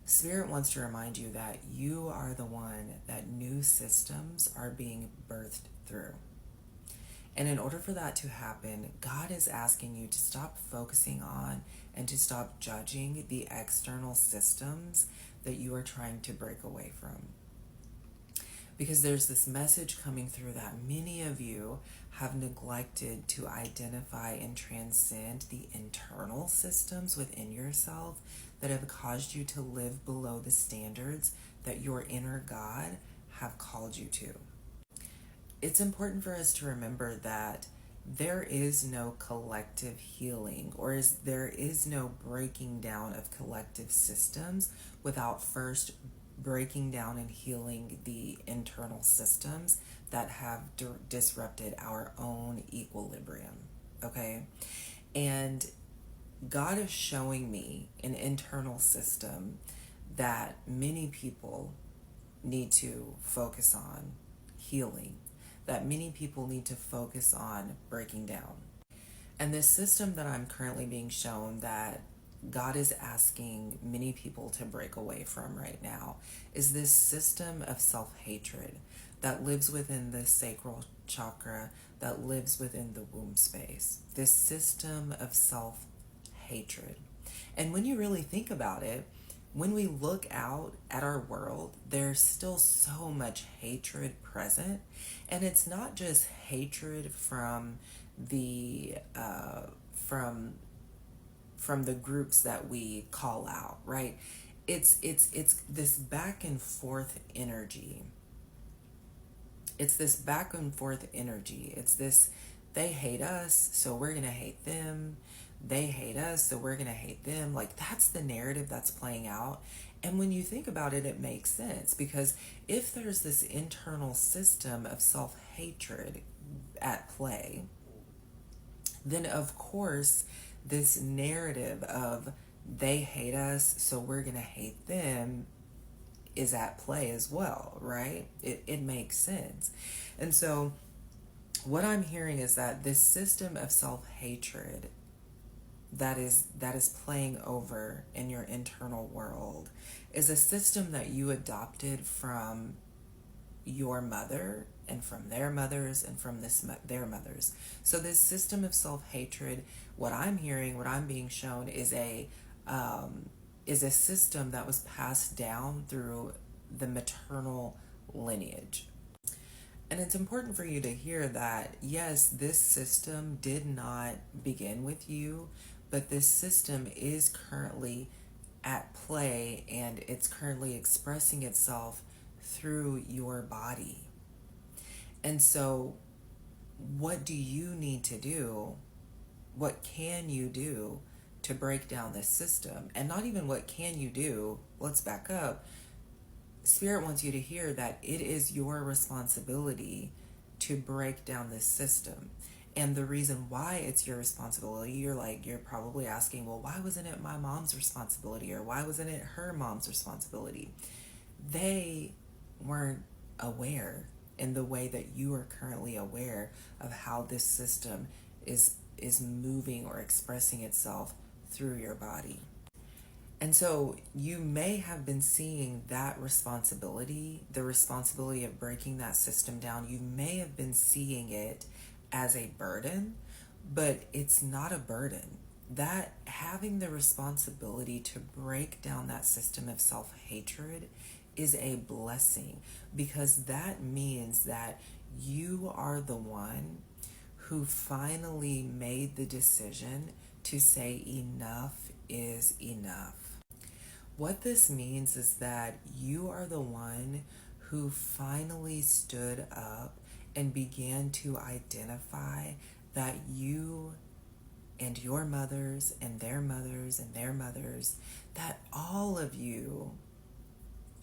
Spirit wants to remind you that you are the one that new systems are being birthed through. And in order for that to happen, God is asking you to stop focusing on and to stop judging the external systems that you are trying to break away from. Because there's this message coming through that many of you have neglected to identify and transcend the internal systems within yourself that have caused you to live below the standards that your inner God have called you to. It's important for us to remember that there is no collective healing, or there is no breaking down of collective systems without first breaking down and healing the internal systems that have disrupted our own equilibrium. Okay? And God is showing me an internal system that many people need to focus on healing, that many people need to focus on breaking down. And this system that I'm currently being shown that God is asking many people to break away from right now is this system of self-hatred that lives within the sacral chakra, that lives within the womb space. This system of self-hatred. And when you really think about it, when we look out at our world, there's still so much hatred present. And it's not just hatred from the from the groups that we call out, right? It's this back and forth energy. It's this back and forth energy. It's this, they hate us, so we're gonna hate them. They hate us, so we're gonna hate them. Like, that's the narrative that's playing out. And when you think about it, it makes sense, because if there's this internal system of self-hatred at play, then of course this narrative of they hate us, so we're gonna hate them is at play as well, right? It makes sense. And so what I'm hearing is that this system of self-hatred that is playing over in your internal world is a system that you adopted from your mother and from their mothers and from their mothers. So this system of self-hatred, what I'm hearing, what I'm being shown is a system that was passed down through the maternal lineage. And it's important for you to hear that, yes, this system did not begin with you, but this system is currently at play, and it's currently expressing itself through your body. And so what do you need to do? What can you do to break down this system? And not even what can you do, let's back up. Spirit wants you to hear that it is your responsibility to break down this system. And the reason why it's your responsibility, you're probably asking, well, why wasn't it my mom's responsibility? Or why wasn't it her mom's responsibility? They weren't aware in the way that you are currently aware of how this system is moving or expressing itself through your body. And so you may have been seeing that responsibility, the responsibility of breaking that system down. You may have been seeing it as a burden, but it's not a burden. That having the responsibility to break down that system of self-hatred is a blessing, because that means that you are the one who finally made the decision to say enough is enough. What this means is that you are the one who finally stood up and began to identify that you and your mothers and their mothers and their mothers, that all of you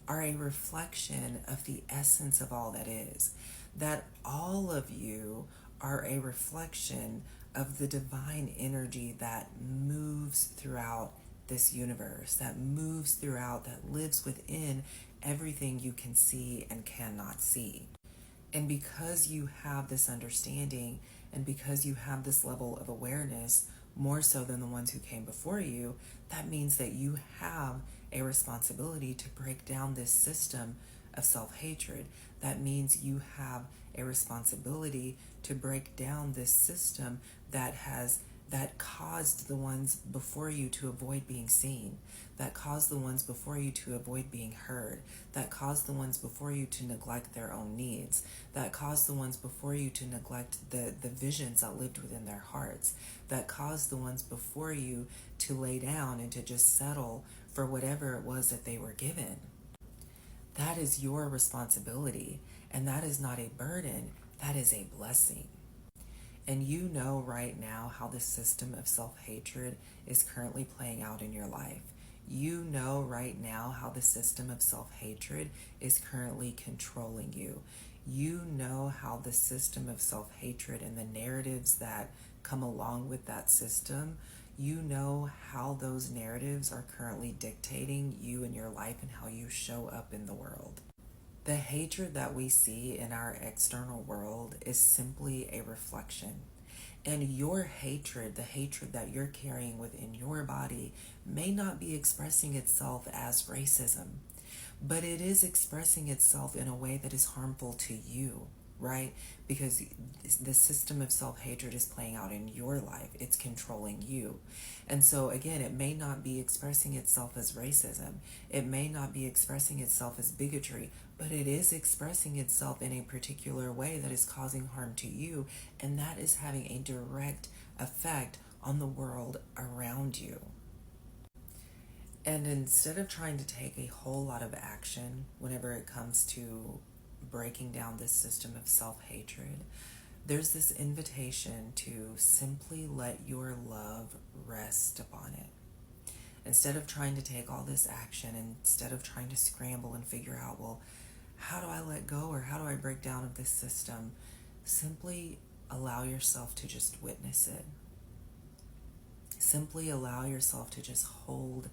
are a reflection of the essence of all that is. That all of you are a reflection of the divine energy that moves throughout this universe, that moves throughout, that lives within everything you can see and cannot see. And because you have this understanding, and because you have this level of awareness, more so than the ones who came before you, that means that you have a responsibility to break down this system of self-hatred. That means you have a responsibility to break down this system that caused the ones before you to avoid being seen, that caused the ones before you to avoid being heard, that caused the ones before you to neglect their own needs, that caused the ones before you to neglect the visions that lived within their hearts, that caused the ones before you to lay down and to just settle for whatever it was that they were given. That is your responsibility, and that is not a burden, that is a blessing. And you know right now how the system of self-hatred is currently playing out in your life. You know right now how the system of self-hatred is currently controlling you. You know how the system of self-hatred and the narratives that come along with that system, you know how those narratives are currently dictating you and your life and how you show up in the world. The hatred that we see in our external world is simply a reflection. And your hatred, the hatred that you're carrying within your body, may not be expressing itself as racism, but it is expressing itself in a way that is harmful to you, right? Because the system of self-hatred is playing out in your life. It's controlling you. And so again, it may not be expressing itself as racism. It may not be expressing itself as bigotry, but it is expressing itself in a particular way that is causing harm to you, and that is having a direct effect on the world around you. And instead of trying to take a whole lot of action whenever it comes to breaking down this system of self-hatred, there's this invitation to simply let your love rest upon it. Instead of trying to take all this action, instead of trying to scramble and figure out, well, how do I let go or how do I break down of this system? Simply allow yourself to just witness it. Simply allow yourself to just hold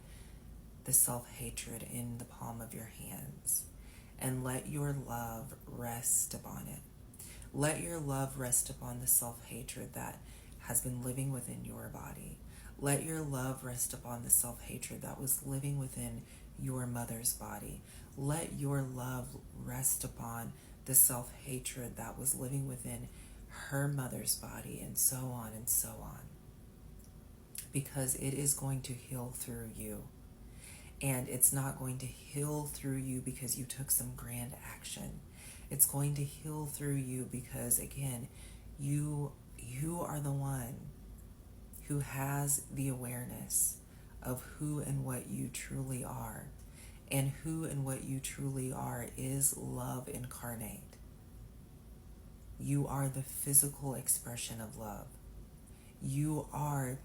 the self-hatred in the palm of your hands and let your love rest upon it. Let your love rest upon the self-hatred that has been living within your body. Let your love rest upon the self-hatred that was living within your mother's body. Let your love rest upon the self-hatred that was living within her mother's body, and so on and so on. Because it is going to heal through you. And it's not going to heal through you because you took some grand action. It's going to heal through you because, again, you are the one who has the awareness of who and what you truly are. And who and what you truly are is love incarnate. You are the physical expression of love. You are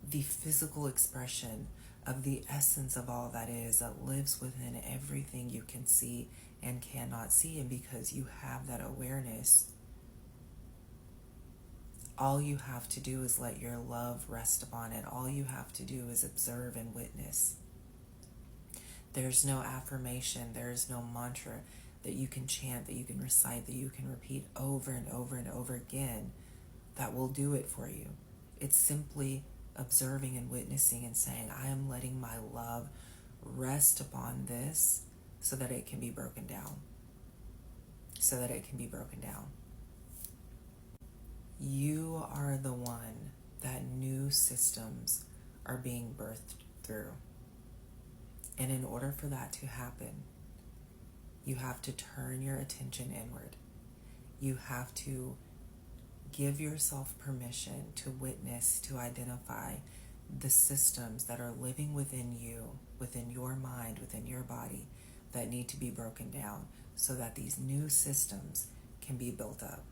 the physical expression of the essence of all that is, that lives within everything you can see and cannot see. And because you have that awareness, all you have to do is let your love rest upon it. All you have to do is observe and witness. There's no affirmation, there's no mantra that you can chant, that you can recite, that you can repeat over and over and over again that will do it for you. It's simply observing and witnessing and saying, I am letting my love rest upon this so that it can be broken down. So that it can be broken down. You are the one that new systems are being birthed through. And in order for that to happen, you have to turn your attention inward. You have to give yourself permission to witness, to identify the systems that are living within you, within your mind, within your body, that need to be broken down so that these new systems can be built up.